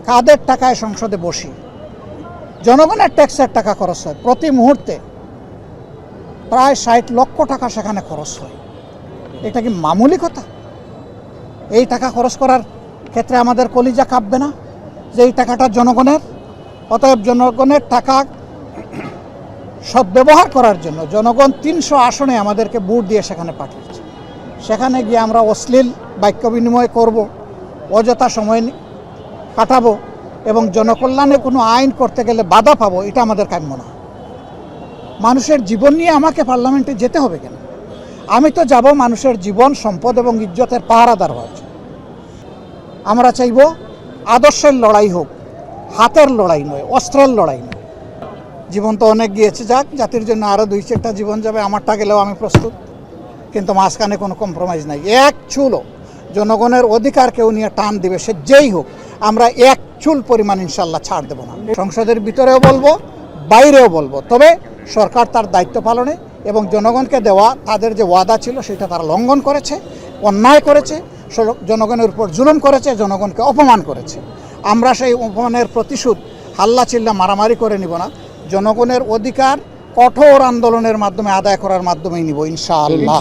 কাদের টাকায় সংসদে বসি, জনগণের ট্যাক্সের টাকা খরচ হয়। প্রতি মুহূর্তে প্রায় 60 লক্ষ টাকা সেখানে খরচ হয়। এটা কি মামুলি কথা? এই টাকা খরচ করার ক্ষেত্রে আমাদের কলিজা কাঁপবে না যে এই টাকাটা জনগণের? অতএব জনগণের টাকা সদ্ব্যবহার করার জন্য জনগণ 300 আসনে আমাদেরকে ভোট দিয়ে সেখানে পাঠিয়েছে। সেখানে গিয়ে আমরা অশ্লীল বাক্য বিনিময় করব, অযথা সময় কাটাবো এবং জনকল্যাণে কোনো আইন করতে গেলে বাধা পাবো, এটা আমাদের কাম্য না। মানুষের জীবন নিয়ে আমাকে পার্লামেন্টে যেতে হবে কেন? আমি তো যাব মানুষের জীবন, সম্পদ এবং ইজ্জতের পাহারাদার হওয়ার জন্য। আমরা চাইব আদর্শের লড়াই হোক, হাতের লড়াই নয়, অস্ত্রের লড়াই নয়। জীবন তো অনেক গিয়েছে, যাক, জাতির জন্য আরও 2-4টা জীবন যাবে, আমারটা গেলেও আমি প্রস্তুত। কিন্তু মাঝখানে কোনো কম্প্রোমাইজ নাই। এক চুলও জনগণের অধিকার কেউ নিয়ে টান দিবে, সে যেই হোক, আমরা এক চুল পরিমাণ ইনশাল্লাহ ছাড় দেব না। সংসদের ভিতরেও বলবো, বাইরেও বলবো, তবে সরকার তার দায়িত্ব পালনে এবং জনগণকে দেওয়া তাদের যে ওয়াদা ছিল সেটা তারা লঙ্ঘন করেছে, অন্যায় করেছে, জনগণের উপর জুলুম করেছে, জনগণকে অপমান করেছে। আমরা সেই অপমানের প্রতিশোধ হাল্লা চিল্লা মারামারি করে নিব না, জনগণের অধিকার কঠোর আন্দোলনের মাধ্যমে আদায় করার মাধ্যমেই নিব ইনশাআল্লাহ।